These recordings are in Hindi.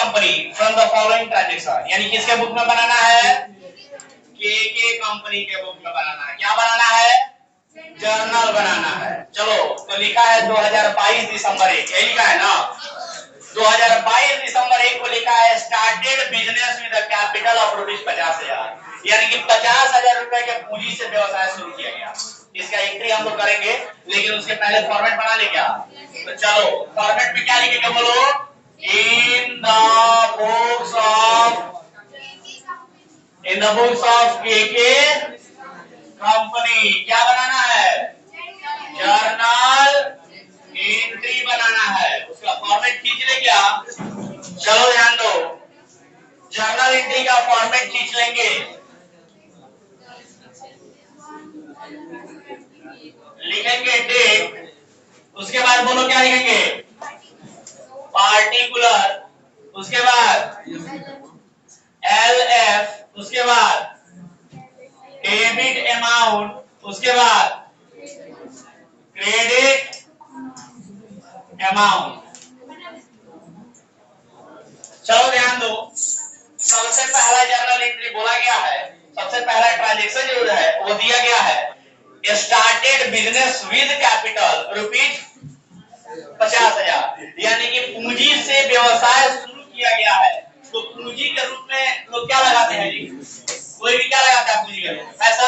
Company from the following transaction, यानी किसके बुक में बनाना है, के कंपनी के बुक में बनाना है। क्या बनाना है, जर्नल बनाना है। चलो तो लिखा है 2022 दिसंबर 1, यही लिखा है ना, 2022 दिसंबर 1 को लिखा है started business with a capital of ₹50,000, यानी कि 50,000 रुपए के पूंजी से व्यवसाय शुरू किया गया। इसका एंट्री हम लोग करेंगे, लेकिन उसके पहले फॉर्मेट बना ले क्या। तो चलो फॉर्मेट में क्या लिखेंगे बोलो, इन द बुक्स ऑफ के कंपनी क्या बनाना है, जर्नल एंट्री बनाना है। उसका फॉर्मेट खींच ले क्या, चलो ध्यान दो, जर्नल एंट्री का फॉर्मेट खींच लेंगे, लिखेंगे डेट, उसके बाद बोलो क्या लिखेंगे, पार्टिकुलर, उसके बाद LF, उसके बाद डेबिट अमाउंट, उसके बाद क्रेडिट अमाउंट। चलो ध्यान दो, सबसे पहला जर्नल एंट्री बोला गया है, सबसे पहला ट्रांजैक्शन जो है वो दिया गया है, स्टार्टेड बिजनेस विद कैपिटल ₹50,000, यानी कि पूंजी से व्यवसाय शुरू किया गया है। तो पूंजी के रूप में लोग क्या लगाते हैं जी, कोई भी क्या लगाता है पूंजी के रूप में, पैसा।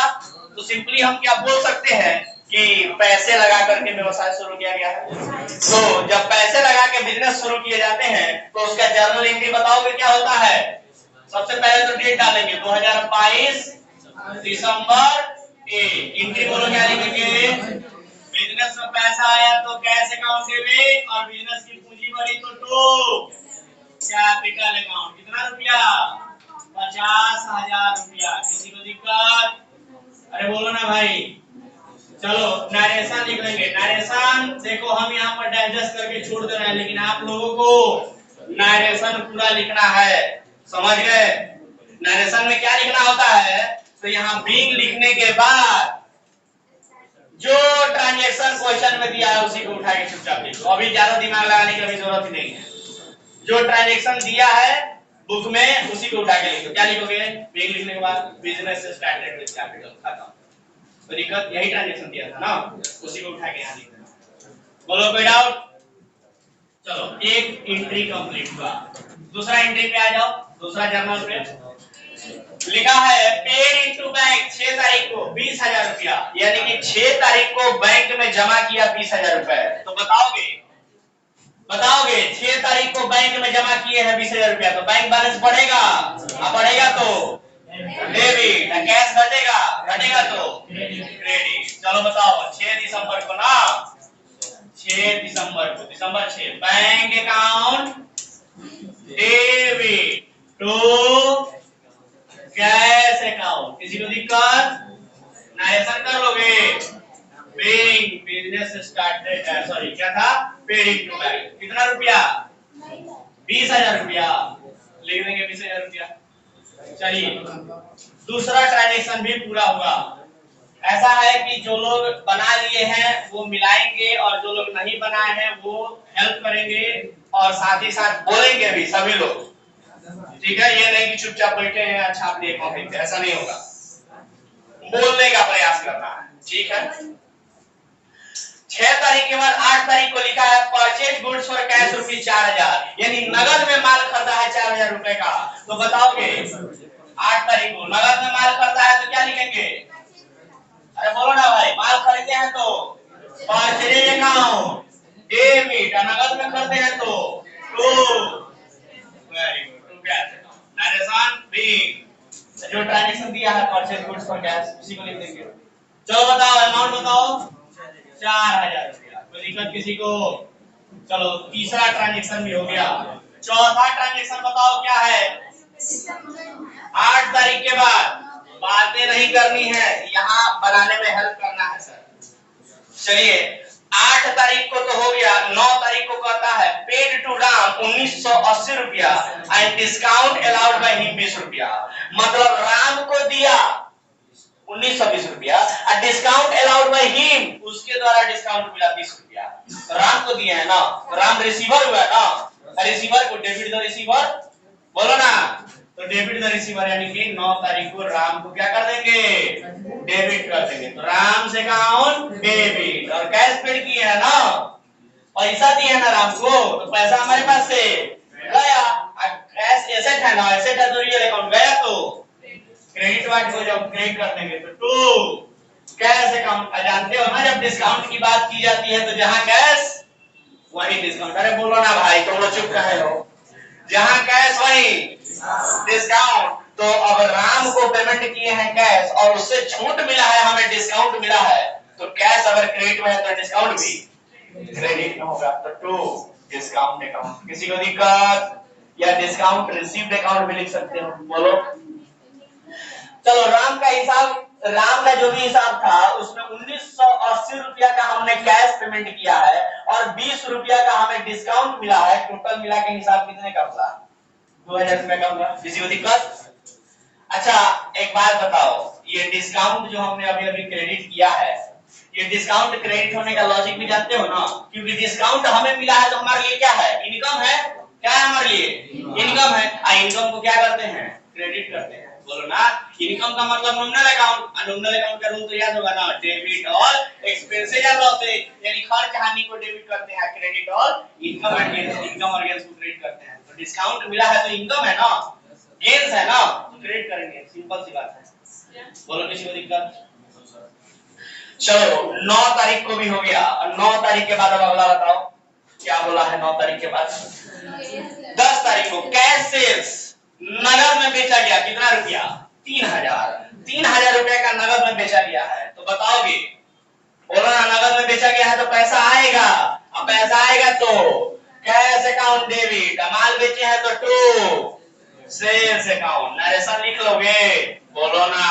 तो सिंपली हम क्या बोल सकते हैं कि पैसे लगा करके व्यवसाय शुरू किया गया है। तो जब पैसे लगा के बिजनेस शुरू किए जाते हैं तो उसका जर्नल एंट्री बताओगे क्या होता है, सबसे पहले तो डेट डालेंगे 2022 दिसंबर 1, एंट्री बोलो क्या लिखेंगे, बिजनेस में पैसा आया तो कैश अकाउंट डेबिट, और बिजनेस की पूंजी बढ़ी तो कैपिटल अकाउंट। कितना रुपया, 50,000 रुपया। किसी को दिक्कत, अरे बोलो ना भाई। चलो नरेशन लिख लेंगे, नरेशन देखो हम यहाँ पर डाइजेस्ट करके छोड़ दे रहे हैं, लेकिन आप लोगों को नरेशन पूरा लिखना है, समझ गए। नरेशन में क्या लिखना होता है, तो यहाँ बीइंग लिखने के बाद जो ट्रांजैक्शन क्वेश्चन में दिया है उसी को उठा के चुपचाप लिखो, अभी ज्यादा दिमाग लगाने की अभी जरूरत ही नहीं है। जो ट्रांजैक्शन दिया है बुक में उसी को उठा के लिखो। क्या लिखोगे, बीइंग लिखने के बाद बिजनेस स्टार्टेड विद कैपिटल, खत्म। तो दिक्कत यही ट्रांजैक्शन दिया था ना, उसी को उठा के यहाँ लिख देना। बोलो कोई डाउट, चलो एक एंट्री कंप्लीट हुआ। दूसरा एंट्री पे आ जाओ, दूसरा जर्नल पे लिखा है पेड इनटू बैंक 6 तारीख को 20,000 रुपया, यानी कि 6 तारीख को बैंक में जमा किया 20,000 रुपए। तो बताओगे 6 तारीख को बैंक में जमा किए हैं 20,000 रुपया, तो बैंक बैलेंस बढ़ेगा, बढ़ेगा तो डेबिट, कैश घटेगा तो क्रेडिट। चलो बताओ 6 दिसंबर को ना, 6 दिसंबर को, दिसंबर 6, bank account debit to cash account. किसी को दिक्कत, नरेशन कर लोगे, पेइंग बिजनेस स्टार्टेड, सॉरी क्या था, पेड इनटू बैंक, कितना रुपया, 20,000 रुपया, लिख देंगे 20,000 रुपया। चलिए दूसरा ट्रांजैक्शन भी पूरा हुआ। ऐसा है कि जो लोग बना लिए हैं वो मिलाएंगे, और जो लोग नहीं बनाए हैं वो हेल्प करेंगे, और साथ ही साथ बोलेंगे भी सभी लोग, ठीक है। ये नहीं कि चुपचाप बैठे हैं अच्छा आप एक मौके पे, ऐसा नहीं होगा, बोलने का प्रयास करना है, ठीक है। 6 तारीख के बाद 8 तारीख को लिखा है परचेज गुड्स फॉर कैश ₹4,000, यानी नगद में माल खरीदा है 4,000 रुपए का। तो बताओगे 8 तारीख को नगद में माल खरीदा है तो क्या लिखेंगे, अरे बोलो ना भाई, माल खरीदे हैं तो परचेज अकाउंट डेबिट, नगद में खरीदे हैं तो वेरी गुड, नरेशन बी, जो ट्रांजैक्शन दिया है परचेज गुड्स फॉर कैश उसी को लिख देंगे। चलो बताओ अमाउंट बताओ, 4,000 रुपया। कोई दिक्कत किसी को, चलो तीसरा ट्रांजैक्शन भी हो गया। चौथा ट्रांजैक्शन बताओ क्या है, 8 तारीख के बाद बातें नहीं करनी है, यहाँ बनाने में हेल्प करना है सर। चलिए 8 तारीख को तो हो गया, 9 तारीख को कहता है पेड टू राम 1980 रुपया and discount allowed by him 20 रुपया, मतलब राम को दिया 1920 रुपया और डिस्काउंट अलाउड बाय हिम, उसके द्वारा डिस्काउंट मिला 20 रुपया। राम को दिया है ना, राम रिसीवर हुआ ना, रिसीवर को डेबिट द रिसीवर बोलो ना। तो डेबिट द रिसीवर यानी कि 9 तारीख को राम को क्या कर देंगे, डेबिट कर देंगे। तो राम से अकाउंट डेबिट, और कैश पेड किया है ना, पैसा दिया ना राम को, तो पैसा हमारे पास से गया। कैश एसेट है ना, एसेट है तो रियल अकाउंट गया, तो क्रेडिट वार्ड को जब क्रेडिट कर देंगे तो टू कैश अकाउंट। जानते हो ना जब डिस्काउंट की बात की जाती है तो जहां कैश वही डिस्काउंट। अरे बोलो ना भाई, तुम लोग चुप काहे हो, जहां कैश वही डिस्काउंट। तो अब राम को पेमेंट किए हैं कैश और उससे छूट मिला है, हमें डिस्काउंट मिला है, तो कैश अगर क्रेडिट में है तो डिस्काउंट भी क्रेडिट में होगा, तो टू डिस्काउंट अकाउंट। किसी को दिक्कत, या डिस्काउंट रिसीव्ड अकाउंट भी लिख सकते हो, बोलो। चलो राम का हिसाब, राम का जो भी हिसाब था उसमें 1980 रुपया का हमने कैश पेमेंट किया है और 20 रुपया का हमें डिस्काउंट मिला है। टोटल मिला के हिसाब कितने का हुआ, 2000 रुपया का हुआ। किसी को दिक्कत? अच्छा एक बात बताओ, ये डिस्काउंट जो हमने अभी अभी क्रेडिट किया है, ये डिस्काउंट क्रेडिट होने का लॉजिक भी जानते हो ना, क्योंकि डिस्काउंट हमें मिला है तो हमारे लिए क्या है, इनकम है। क्या है हमारे लिए, इनकम है। इनकम को क्या करते हैं, क्रेडिट करते हैं, बोलो ना। इनकम का मतलब नॉमिनल अकाउंट, नॉमिनल अकाउंट का रूल तो याद होगा ना, डेबिट और एक्सपेंसेस या लॉसेस, यानी खर्च हानि को डेबिट करते हैं, क्रेडिट और इनकम अगेंस्ट, इनकम और गेन्स को क्रेडिट करते हैं। तो डिस्काउंट मिला है तो इनकम है ना, गेन्स है ना, तो क्रेडिट करेंगे, सिंपल सी बात है। बोलो किसी को दिक्कत? चलो 9 तारीख को भी हो गया, और 9 तारीख के बाद अब अगला बताओ क्या बोला है। 9 तारीख के बाद 10 तारीख को कैश सेल्स नगद में बेचा गया, कितना रुपया, 3000 रुपए का नगद में बेचा गया है। तो बताओगे, बोलो ना, नगद में बेचा गया है तो पैसा आएगा, अब पैसा आएगा तो कैश अकाउंट डेबिट, माल बेचे हैं तो टू सेल्स अकाउंट। नरेशन लिख लोगे, बोलो ना,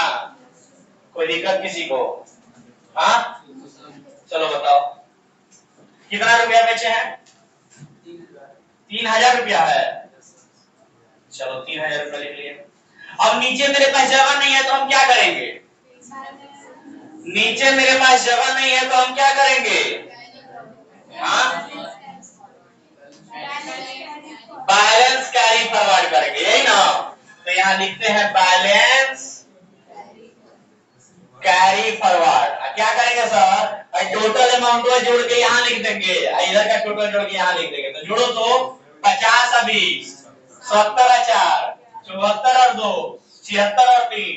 कोई दिक्कत किसी को? हाँ चलो बताओ कितना रुपया बेचे हैं, 3000 रुपया है। चलो 3000 रुपया लिख लिए। अब नीचे मेरे पास जगह नहीं है तो हम क्या करेंगे, नीचे मेरे पास जगह नहीं है तो हम क्या करेंगे, हाँ बैलेंस कैरी फॉरवर्ड करेंगे, यही ना। तो यहाँ लिखते हैं बैलेंस कैरी फॉरवर्ड। क्या करेंगे सर, टोटल अमाउंट को जोड़ के यहाँ लिख देंगे, इधर का टोटल जोड़ के यहाँ लिख देंगे। तो जोड़ो तो 50 और 20, 70 और 4, 74 और 2, 76 और 3,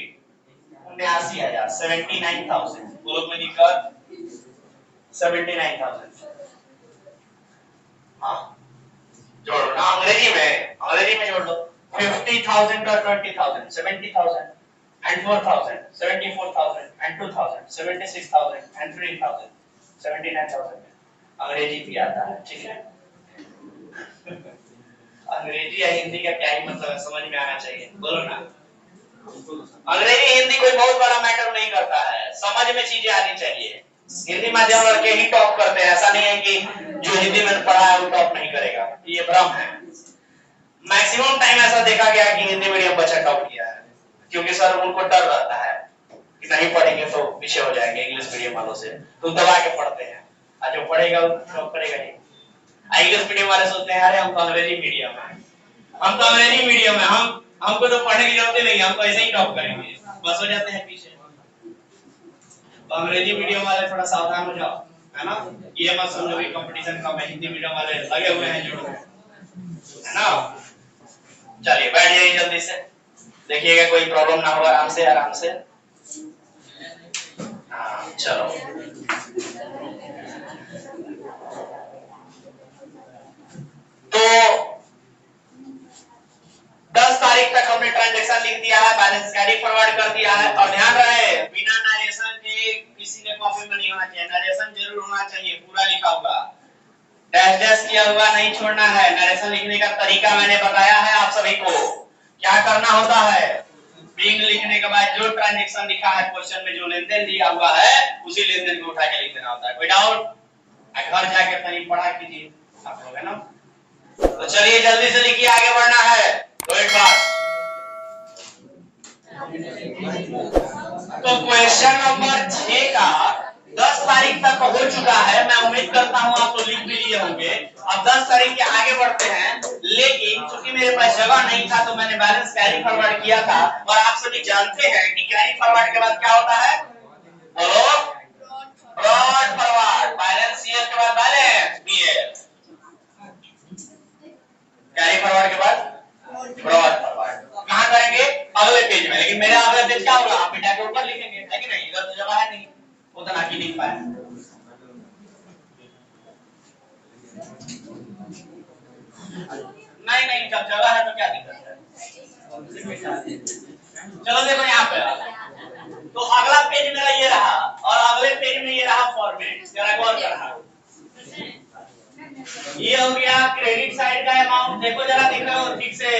79,000, 79,000। बोलो कोई दिक्कत? 79,000। हाँ जोड़ो ना, अंग्रेजी में जोड़ दो। 50,000 और 20,000, 70,000 and 4,000, 74,000 and 2,000, 76,000 and 3,000, 79,000। अंग्रेजी भी आता है, ठीक है। अंग्रेजी या हिंदी का क्या ही मतलब है, समझ में आना चाहिए, बोलो ना। अंग्रेजी हिंदी कोई बहुत बड़ा मैटर नहीं करता है, समझ में चीजें आनी चाहिए। हिंदी माध्यम लड़के ही टॉप करते हैं, ऐसा नहीं है कि जो हिंदी में पढ़ा है वो टॉप नहीं करेगा, ये भ्रम है। मैक्सिमम टाइम ऐसा देखा गया कि हिंदी मीडियम बच्चा टॉप किया है, क्योंकि सर उनको डर रहता है कि नहीं पढ़ेंगे तो पीछे हो जाएंगे इंग्लिश मीडियम वालों से, तो दबा के पढ़ते हैं, और जो पढ़ेगा वो टॉप करेगा नहीं। इंग्लिश मीडियम वाले सोचते हैं अरे हम तो अंग्रेजी मीडियम है, हम तो अंग्रेजी मीडियम है, हमको तो पढ़ने की जरूरत ही नहीं, हम तो ऐसे ही टॉप करेंगे, बस हो जाते हैं पीछे। तो अंग्रेजी मीडियम वाले थोड़ा सावधान हो जाओ, है ना। ये मत समझो कि कंपटीशन कम है, हिंदी मीडियम वाले लगे हुए हैं जुड़ में, है ना। चलिए बैठ जाइए जल्दी से, देखिएगा कोई प्रॉब्लम ना हो, आराम से आराम से। हाँ चलो तो 10 तारीख तक हमने ट्रांजैक्शन लिख दिया है, बैलेंस कैरी फॉरवर्ड कर दिया है। और ध्यान रहे बिना नरेशन के किसी ने कॉपी में नहीं होना चाहिए, नरेशन जरूर होना चाहिए, पूरा लिखा हुआ, डैश डैश किया हुआ नहीं छोड़ना है। नरेशन लिखने का तरीका मैंने बताया है आप सभी को, क्या करना होता है। बिंग लिखने के बाद जो ट्रांजैक्शन लिखा है क्वेश्चन में, जो लेनदेन दिया हुआ है उसी लेनदेन को उठा के लिख देना होता है। कोई डाउट? घर जाके कहीं पढ़ा कीजिए आप लोग, है ना। तो चलिए जल्दी से लिखिए, आगे बढ़ना है। तो एक बात, तो क्वेश्चन नंबर 6 का 10 तारीख तक हो चुका है, मैं उम्मीद करता हूँ आप तो लिख भी लिए होंगे। अब 10 तारीख के आगे बढ़ते हैं, लेकिन चूंकि मेरे पास जगह नहीं था तो मैंने बैलेंस कैरी फॉरवर्ड किया था। और आप सभी जानते हैं कि कैरी फॉरवर्ड के बाद क्या होता है, बोलो, ब्रॉड फॉरवर्ड। बैलेंस ईयर के बाद बैलेंस ईयर, कैरी फॉरवर्ड के बाद ब्रॉड फॉरवर्ड। कहां करेंगे, अगले पेज में। लेकिन मेरा अगला पेज क्या होगा, आप बेटा के ऊपर लिखेंगे, है कि नहीं, इधर तो जगह है नहीं, उतना की लिख पाए। नहीं नहीं, जब जगह है तो क्या दिक्कत है। चलो देखो यहाँ पे, तो अगला पेज मेरा ये रहा और अगले पेज में ये रहा फॉर्मेट, जरा गौर करना। ये हो गया क्रेडिट साइड का अमाउंट, देखो जरा दिख रहा हो ठीक से,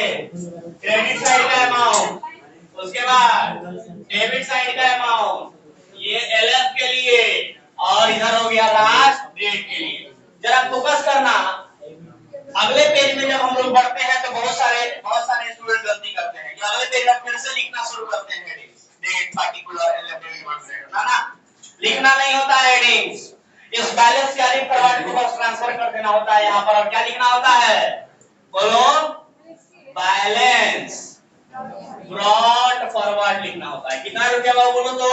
क्रेडिट साइड का अमाउंट। उसके बाद डेबिट साइड का अमाउंट, ये एलएफ के लिए, और इधर हो गया लास्ट डेट के लिए। जरा फोकस करना, अगले पेज में जब हम लोग बढ़ते हैं तो बहुत सारे स्टूडेंट गलती करते हैं कि अगले पेज में फिर से लिखना शुरू करते हैं डेट पार्टिकुलर एलएफ डेट ना, लिखना नहीं होता है हेडिंग्स। इस बैलेंस कैरी फॉरवर्ड को बस ट्रांसफर कर देना होता है यहाँ पर। और क्या लिखना होता है, बोलो, बैलेंस ब्रॉड फॉरवर्ड लिखना होता है। कितना रुपया हुआ बोलो तो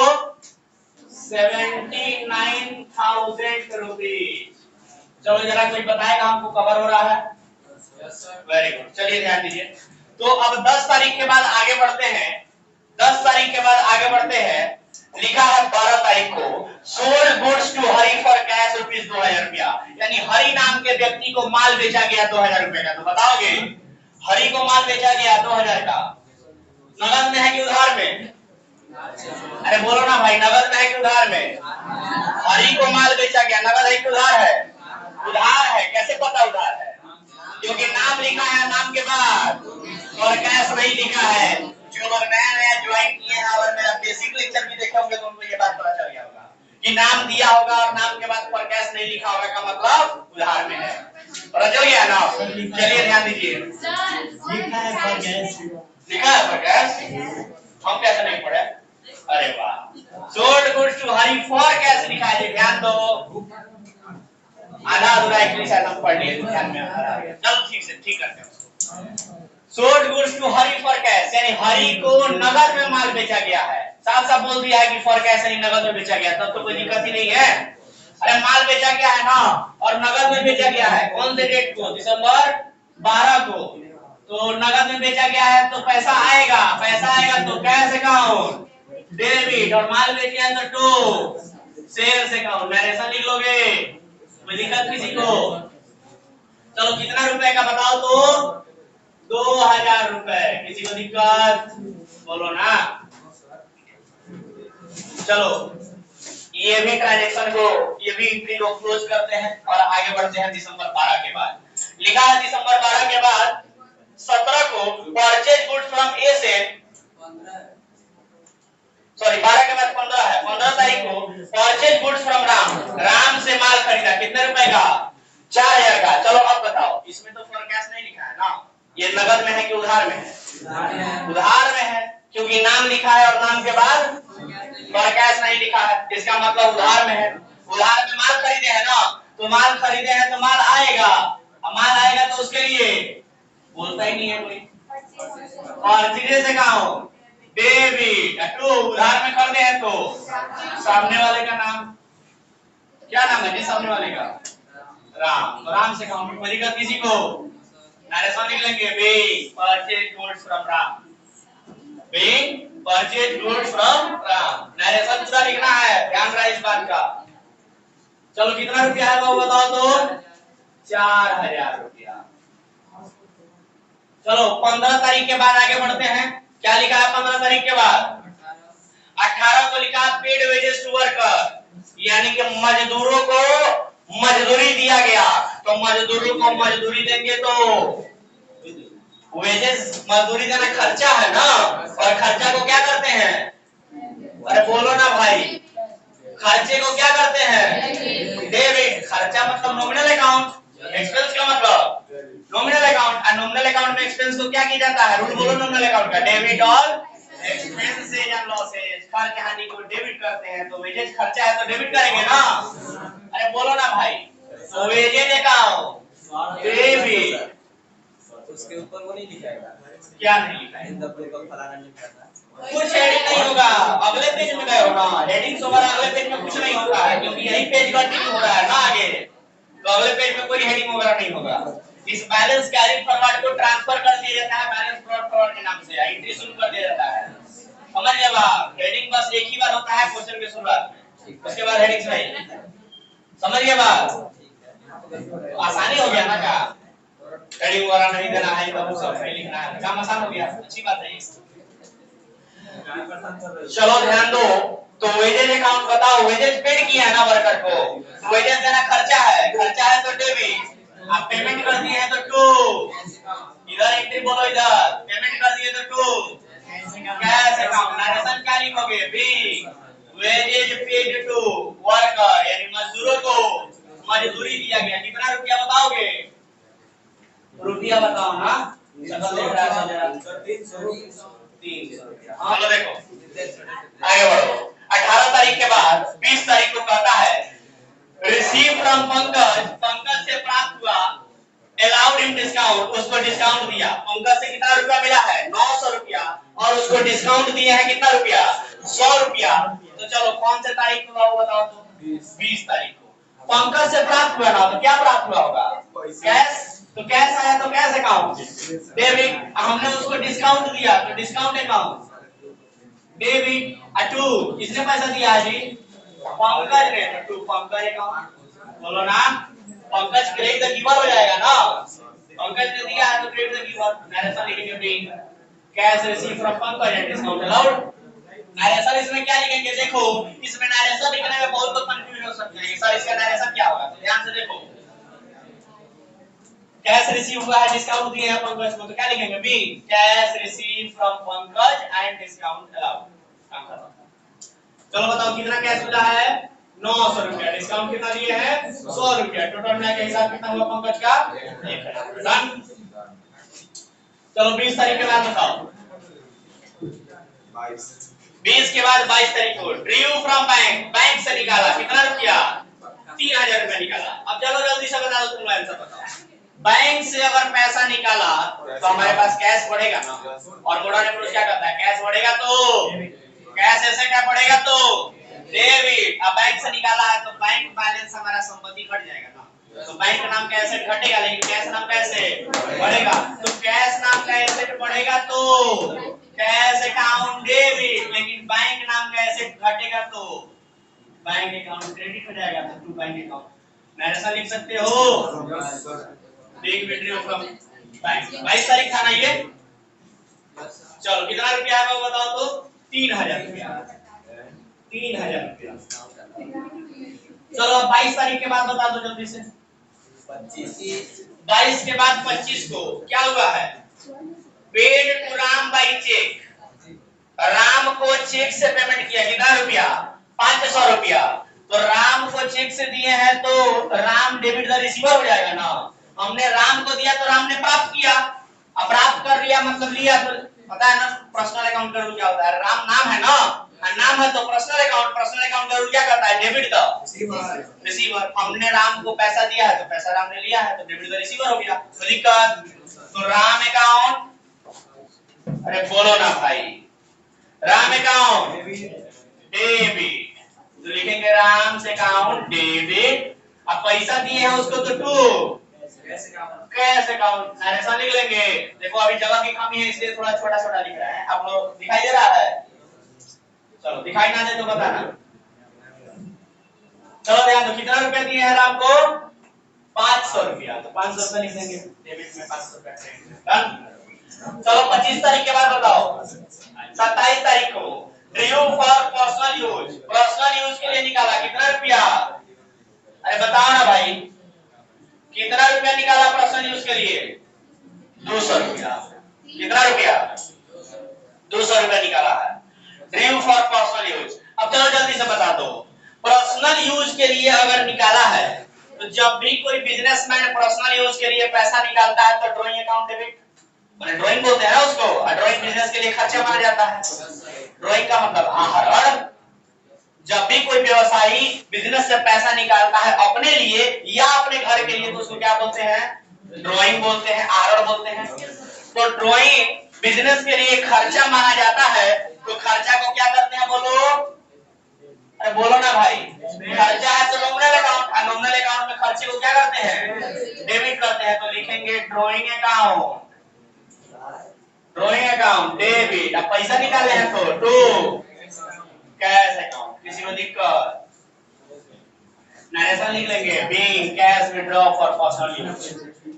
79,000 रुपीज। चलो जरा कोई बताएगा हमको, कवर हो रहा है, वेरी गुड। चलिए ध्यान दीजिए। तो अब 10 तारीख के बाद आगे बढ़ते हैं, 10 तारीख के बाद आगे बढ़ते हैं। लिखा है 12 तारीख को, sold goods to Hari for cash rupees 2000 रुपया, यानी हरि नाम के व्यक्ति को माल बेचा गया 2000 रुपए का। तो बताओगे, हरि को माल बेचा गया 2000 का, नगद में है कि उधार में, अरे बोलो ना भाई, नगद में है कि उधार में। हरि को माल बेचा गया, नगद है कि उधार है, उधार है। कैसे पता उधार है, क्योंकि नाम लिखा है नाम के बाद और कैश नहीं लिखा है। जो लोग नया नया ज्वाइन किए हैं और मेरा बेसिक लेक्चर भी देखे होंगे तो उनको ये बात पता चल गया होगा कि नाम दिया होगा और नाम के बाद पर कैश नहीं लिखा होगा का मतलब उधार में है। पता चल गया ना। चलिए ध्यान दीजिए, लिखा है पर कैश, लिखा है पर कैश, हम कैसे नहीं पढ़े, अरे वाह। Sold goods to Hari for cash लिखा है, ध्यान दो। आधा अधूरा एक्चुअली शायद हम पढ़ लिए, ध्यान में आ गया। चलो ठीक से ठीक करते हैं। Sold goods to Hari for cash, यानी हरि को नगद में माल बेचा गया है। साफ साफ बोल दिया है कि फॉर कैश यानी नगद में बेचा गया, तब तो कोई दिक्कत ही नहीं है। अरे माल बेचा गया है ना, और नगद में बेचा गया है। कौन से डेट को, दिसंबर 12 को। तो नगद में बेचा गया है तो पैसा आएगा, पैसा आएगा तो कैश अकाउंट डेबिट, और माल बेचे हैं तो टू सेल्स अकाउंट। नरेशन लिख लोगे, कोई दिक्कत किसी को। चलो कितना रुपए का बताओ तो 2000 रुपए, किसी को दिक्कत बोलो ना। चलो ये भी ट्रांजैक्शन को, ये भी एंट्री को क्लोज करते हैं और आगे बढ़ते हैं दिसंबर 12 के बाद। लिखा है दिसंबर 12 के बाद 17 को परचेज गुड्स फ्रॉम ए से, सॉरी 12 के बाद 15 है, 15 तारीख को purchase goods from Ram, Ram से माल खरीदा कितने रुपए का, 4000 का। चलो अब बताओ, इसमें तो फॉर कैश नहीं लिखा है ना, ये नगद में है कि उधार में है, उधार में है, क्योंकि नाम लिखा है और नाम के बाद फॉर कैश नहीं लिखा है, इसका मतलब उधार में है। उधार में माल खरीदे हैं ना, तो माल खरीदे हैं तो माल आएगा, अब माल आएगा तो उसके लिए बोलता ही नहीं है कोई। और सीधे से अकाउंट डेबिट, टू उधार में खरीदे हैं तो सामने वाले का नाम, क्या नाम है जी सामने वाले का, राम, तो राम से अकाउंट में दिक्कत किसी को। नरेशन लिख लेंगे, being purchased goods from Ram, being purchased goods from Ram. Narration पूरा लिखना है, ध्यान रहा इस बात का। चलो कितना रुपया है वो बताओ तो 4000 रुपया। चलो 15 तारीख के बाद आगे बढ़ते हैं। क्या लिखा है 15 तारीख के बाद, 18 को लिखा पेड वेजेस टू वर्कर, यानी कि मजदूरों को मजदूरी दिया गया, तो मजदूरों को मजदूरी देंगे तो वेजेस, मजदूरी देना खर्चा है ना, और खर्चा को क्या करते हैं, अरे बोलो ना भाई, खर्चे को क्या करते हैं, डेबिट। खर्चा मतलब नॉमिनल अकाउंट, एक्सपेंस का मतलब नॉमिनल अकाउंट, और नॉमिनल अकाउंट में एक्सपेंस को क्या किया जाता है, रूल बोलो नॉमिनल अकाउंट का, डेबिट और एक्सपेंसेस एंड लॉसेस। खर्च हानि को डेबिट करते हैं तो वेजेज खर्चा है तो डेबिट करेंगे ना। अरे बोलो ना भाई, तो वेजेज अकाउंट डेबिट, उसके ऊपर वो नहीं लिखाएगा, क्या नहीं लिखा है, इन द बुक ऑफ फलाना नहीं करना, कुछ हेडिंग नहीं होगा। अगले पेज में गए हो ना, हेडिंग्स वगैरह अगले पेज में कुछ नहीं होता है क्योंकि यही पेज कंटिन्यू हो रहा है ना आगे, तो अगले पेज में कोई हेडिंग वगैरह नहीं होगा। इस बैलेंस कैरी फॉरवर्ड को ट्रांसफर कर दिया जाता है बैलेंस ब्रॉट फॉरवर्ड के नाम से, एंट्री शुरू कर दिया जाता है। समझ गए बात, हेडिंग बस एक ही बार होता है क्वेश्चन के शुरुआत में, उसके बाद हेडिंग्स नहीं। समझ गए बात, आसानी हो गया ना का, हेडिंग वगैरह नहीं देना है, तो सब नहीं लिखना है, काम आसान हो गया, अच्छी बात है। चलो ध्यान दो, तो वेजेज अकाउंट बताओ, वेजेज पेड किया है ना वर्कर को, तो वेजेज देना खर्चा है तो डेबिट, आप पेमेंट कर दिए हैं तो टू, इधर एंट्री बोलो, इधर पेमेंट कर दिए तो टू, कैश अकाउंट नरेशन क्या लिखोगे, B, wages paid to worker यानी मजदूरों को मजदूरी दिया गया, कितना रुपया बताओगे, रुपया बताओ ना, शकल देख रहा है जरा, 300 रुपया। हाँ लो देखो आगे बढ़ो, 18 तारीख के बाद 20 तारीख को कहता है रिसीव फ्रॉम पंकज, पंकज से प्राप्त हुआ, अलाउड इन डिस्काउंट, उसको डिस्काउंट दिया, पंकज से कितना रुपया मिला है 900 रुपया, और उसको डिस्काउंट दिया है कितना रुपया 100 रुपया। तो चलो कौन से तारीख को हुआ बताओ, तो 20 तारीख को पंकज से प्राप्त हुआ ना, तो क्या प्राप्त हुआ होगा, कैश, तो कैश आया तो कैश अकाउंट डेबिट, हमने उसको डिस्काउंट दिया तो डिस्काउंट अकाउंट डेबिट, टू किसने पैसा दिया है जी, पंकज ने, तो टू पंकज अकाउंट, बोलो ना, पंकज क्रेडिट द गिवर हो जाएगा ना, पंकज ने दिया है तो क्रेडिट द गिवर, नरेशन लिखेंगे being, cash receive from Pankaj and discount allowed. Narration इसमें क्या लिखेंगे, देखो इसमें नरेशन लिखने में बहुत लोग कंफ्यूज हो सकते हैं, सर इसका नरेशन क्या होगा, तो ध्यान से देखो, कैश रिसीव हुआ है डिस्काउंट दिए हैं पंकज को, तो क्या लिखेंगे, B, cash receive from Pankaj and discount allowed. चलो बताओ कितना कैश मिला है 900 रुपया, डिस्काउंट कितना दिए हैं 100 रुपया, टोटल मिला के हिसाब कितना हुआ पंकज का 1000। डन। चलो 20 तारीख के बाद बताओ, 20 के बाद 22 तारीख को ड्रू फ्रॉम बैंक, बैंक से निकाला कितना रुपया 3000 रुपया निकाला। अब चलो जल्दी से बता दो, तुम आंसर बताओ, बैंक से अगर पैसा निकाला तो हमारे पास कैश बढ़ेगा ना, और मोड़ा ने क्या कहता है, कैश बढ़ेगा तो कैश ऐसे क्या बढ़ेगा तो डेबिट, अब बैंक से निकाला है तो बैंक बैलेंस हमारा संपत्ति घट जाएगा ना, तो बैंक नाम का एसेट घटेगा लेकिन कैश नाम का एसेट बढ़ेगा, तो कैश नाम का एसेट बढ़ेगा तो कैश अकाउंट डेबिट, लेकिन बैंक नाम का एसेट घटेगा तो बैंक अकाउंट क्रेडिट हो जाएगा, तो टू बैंक अकाउंट। नरेशन लिख सकते हो, बिग विड्रॉ फ्रॉम बैंक, 22 तारीख था ना ये। चलो कितना रुपया है वो बताओ तो 3000 रुपया, 3000 रुपया। चलो अब 22 तारीख के बाद बता दो जल्दी से, 22 के बाद 25 को क्या हुआ है, paid to Ram by cheque, Ram को चेक से पेमेंट किया, कितना रुपया 500 रुपया, तो राम को चेक से दिए हैं तो राम डेबिट द रिसीवर हो जाएगा ना, हमने राम को दिया तो राम ने प्राप्त किया, अब प्राप्त कर लिया मतलब लिया, तो पता है ना पर्सनल अकाउंट का रूल क्या होता है, राम नाम है ना, नाम है तो पर्सनल अकाउंट का रूल क्या करता है, डेबिट द रिसीवर, हमने राम को पैसा दिया है तो पैसा राम ने लिया है तो डेबिट द रिसीवर हो गया, तो दिक्कत, तो राम अकाउंट, अरे बोलो ना भाई, राम अकाउंट डेबिट, तो लिखेंगे राम से अकाउंट डेबिट, अब पैसा दिए हैं उसको तो टू कैश अकाउंट, नरेशन लिख लेंगे, देखो अभी जगह की कमी है इसलिए थोड़ा छोटा छोटा लिख रहा है, आप लोग दिखाई दे रहा है, चलो दिखाई ना दे तो बताना। चलो ध्यान दो, कितना रुपया दिए हैं राम को 500 रुपया, तो 500 रुपया लिख देंगे, डेबिट में 500 रुपया क्रेडिट। चलो 25 तारीख के बाद बताओ, 27 तारीख को ड्रू फॉर पर्सनल यूज के लिए निकाला, कितना रुपया, अरे बताओ ना भाई, कितना रुपया निकाला पर्सनल यूज के लिए 200 रुपया, कितना रुपया 200 रुपया निकाला है, ड्रू फॉर पर्सनल यूज। अब चलो जल्दी से बता दो, पर्सनल यूज के लिए अगर निकाला है तो जब भी कोई बिजनेसमैन पर्सनल यूज के लिए पैसा निकालता है तो ड्राइंग अकाउंट डेबिट, माने ड्राइंग बोलते हैं ना उसको, ड्राइंग बिजनेस के लिए खर्चा माना जाता है, ड्राइंग का मतलब आहरण। जब भी कोई व्यवसायी बिजनेस से पैसा निकालता है अपने लिए या अपने घर के लिए तो उसको क्या बोलते हैं? ड्राइंग बोलते हैं, आहरण बोलते हैं। तो ड्राइंग बिजनेस के लिए खर्चा माना जाता है। तो खर्चा को क्या करते हैं बोलो? अरे बोलो ना भाई। खर्चा है तो नॉमिनल अकाउंट, और नॉमिनल अकाउंट में खर्चे को क्या करते हैं? डेबिट करते हैं। तो लिखेंगे drawing account, drawing account debit. अब पैसा निकाले हैं तो टू कैश अकाउंट। किसी को दिक्कत? नरेशन लिख लेंगे being cash withdraw for personal use.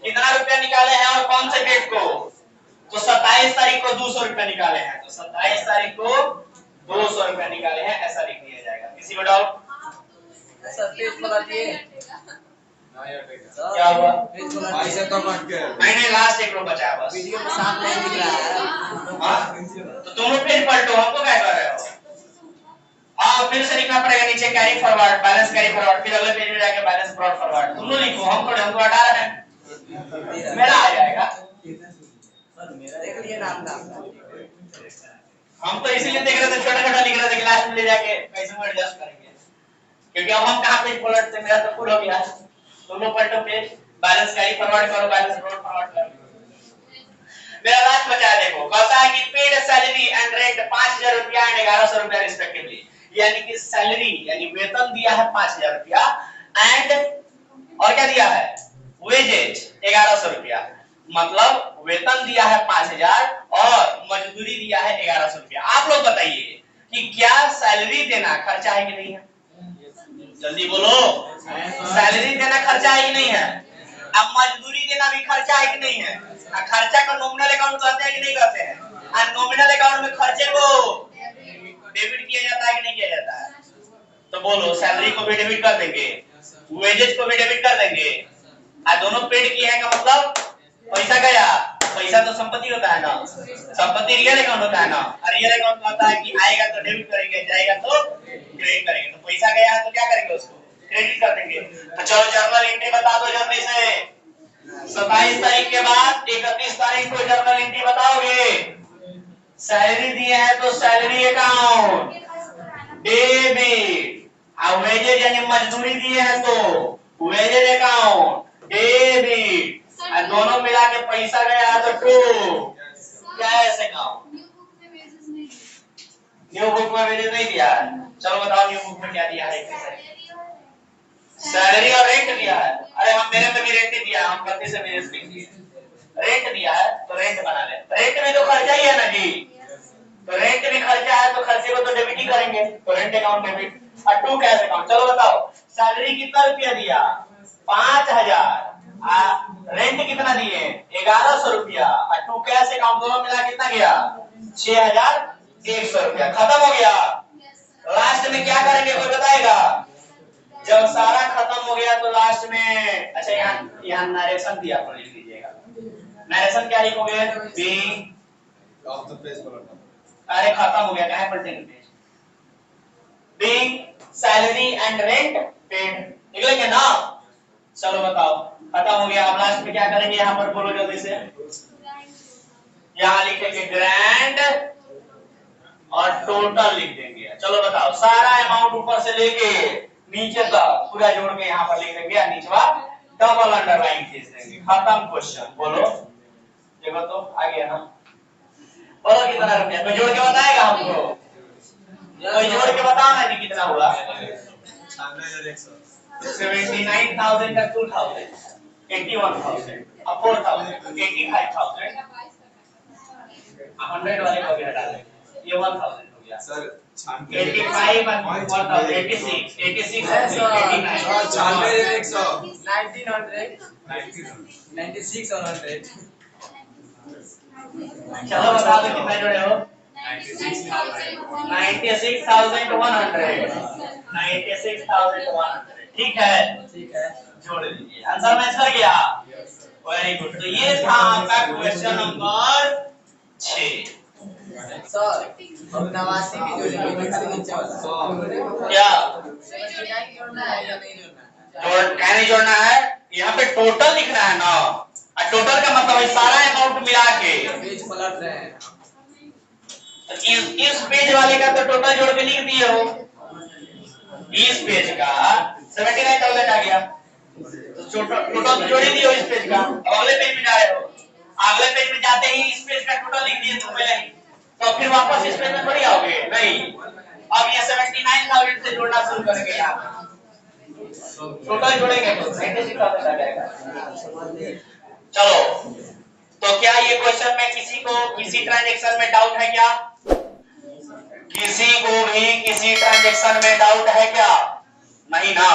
कितना रुपया निकाले हैं और कौन से डेट को? तो 27 तारीख को 200 रुपया निकाले हैं। तो 27 तारीख को 200 रुपया निकाले हैं, ऐसा लिख दिया जाएगा। किसी को डाउट? Sir page पलटिए। क्या हुआ? ऐसे तो मत कर। मैंने लास्ट एक रो बचा बस। वीडियो में साफ नहीं दिख रहा है। हाँ? तो दोनों पेज पलटो, हमको क्या कर रहे हो? हाँ, फिर से लिखना पड़ेगा नीचे carry forward, balance carry forward, फिर अगले पेज में जाके बैलेंस ब्रॉट फॉरवर्ड। तुम लोग लिखो, हम थोड़े, हमको हटा रहे हैं। मेरा आ जाएगा। देख लिए नाम का। हम तो इसीलिए देख रहे थे, छोटा-छोटा लिख रहे थे कि लास्ट में ले जाके कैसे हम एडजस्ट करेंगे। क्योंकि अब हम कहां पेज पलटते, मेरा तो फुल हो गया। तुम लोग पलटो पेज, बैलेंस कैरी फॉरवर्ड करो, बैलेंस ब्रॉट फॉरवर्ड करो। मेरा लास्ट बचा देखो, कहता है कि पेड सैलरी एंड रेंट 5000 रुपया एंड 1100 रुपया रिस्पेक्टिवली। यानी कि सैलरी यानी वेतन दिया है 5000 रुपया एंड और क्या दिया है? वेजेज 1100 रुपया। मतलब वेतन दिया है 5000 और मजदूरी दिया है 1100 रुपया। आप लोग बताइए कि क्या सैलरी देना खर्चा है कि नहीं है? जल्दी बोलो। सैलरी देना खर्चा है कि नहीं है? अब मजदूरी देना भी खर्चा है कि नहीं है? खर्चा को नॉमिनल अकाउंट कहते हैं कि नहीं कहते हैं? और नॉमिनल अकाउंट में खर्चे को डेबिट किया जाता है कि नहीं किया जाता है? तो बोलो, सैलरी को भी डेबिट कर देंगे, वेजेज को भी डेबिट कर देंगे। और दोनों पेड किए हैं का मतलब पैसा गया। पैसा तो संपत्ति होता है ना, संपत्ति रियल अकाउंट होता है ना। और रियल अकाउंट होता है कि आएगा तो डेबिट करेंगे, जाएगा तो क्रेडिट करेंगे। तो पैसा गया है तो क्या करेंगे? उसको क्रेडिट कर देंगे। तो चलो जर्नल एंट्री बता दो जल्दी से। 27 तारीख के बाद 31 तारीख को जर्नल एंट्री बताओगे। सैलरी दिए हैं तो सैलरी अकाउंट डेबिट, और वेजेज यानी मजदूरी दिए हैं तो वेजेज अकाउंट डेबिट, और दोनों मिला के पैसा गया है तो to cash account. New book में वेजेज नहीं दिया है। चलो बताओ न्यू बुक में क्या दिया है? सैलरी और रेंट दिया है। अरे हम मेरे में भी रेंट दिया है, हम गलती से वेजेज लिख दिए। रेंट दिया है तो रेंट बना ले। रेंट में तो खर्चा ही है ना जी। तो रेंट भी खर्चा है तो खर्चे को तो डेबिट ही करेंगे। तो रेंट अकाउंट डेबिट और टू कैश अकाउंट। चलो बताओ सैलरी कितना रुपया दिया? 5000। रेंट कितना दिए? 1100 रुपया। और टू कैश अकाउंट दोनों मिला कितना गया? 6100 रुपया। खत्म हो गया। लास्ट में क्या करेंगे कोई बताएगा? जब सारा खत्म हो गया तो लास्ट में अच्छा यहाँ नरेशन दिया तो लिख लीजिएगा। नरेशन क्या लिखोगे? बीइंग ऑफ द पेज पलटना। अरे खत्म हो गया, कहां पलटेंगे page? Being salary and rent paid निकलेंगे ना। चलो बताओ खत्म हो गया। अब लास्ट में क्या करेंगे? यहाँ पर बोलो जल्दी से। यहाँ लिखेंगे ग्रैंड और टोटल लिख देंगे। चलो बताओ सारा अमाउंट ऊपर से लेके नीचे तक पूरा जोड़ के यहाँ पर लिख देंगे और नीचवा डबल अंडरलाइन खींच देंगे। खत्म क्वेश्चन। बोलो देखो तो आ गया ना। बोलो कितना रुपया? कोई जोड़ के बताएगा हमको? कोई जोड़ के बताओ ना कि कितना हुआ? 79,000 का 2,000 81,000 अब 4,000 85,000 100 वाले को भी हटा देंगे। ये 1,000 हो गया सर 85 and 1,000 86 86 89 96 और 100। चलो बता दो कितना जोड़े हो? 96,100 ठीक है। ठीक है जोड़ लीजिए। आंसर मैच कर गया। Very good. तो ये था आपका क्वेश्चन नंबर 6। सर अब 89 भी जोड़ेंगे इसके नीचे वाला। क्या जोड़ना है या नहीं जोड़ना है? क्या नहीं जोड़ना है? यहाँ पे टोटल लिखना है ना। और टोटल का मतलब है सारा अमाउंट मिला के। पेज पलट रहे हैं। इस पेज वाले का तो टोटल जोड़ के लिख दिए हो, इस पेज का 79,000 आ गया, तो टोटल जोड़ ही दियो इस पेज का। अब अगले पेज में जा रहे हो, अगले पेज में जाते ही इस पेज का टोटल लिख दिए तुम पहले ही, तो फिर वापस इस पेज में थोड़ी आओगे, नहीं। अब ये 79,000 से जोड़ना शुरू करेंगे यहाँ, टोटल जोड़ेंगे तो 96,000 आ जाएगा। चलो, तो क्या ये क्वेश्चन में किसी को किसी ट्रांजैक्शन में डाउट है क्या? किसी को भी किसी ट्रांजैक्शन में डाउट है क्या? नहीं ना।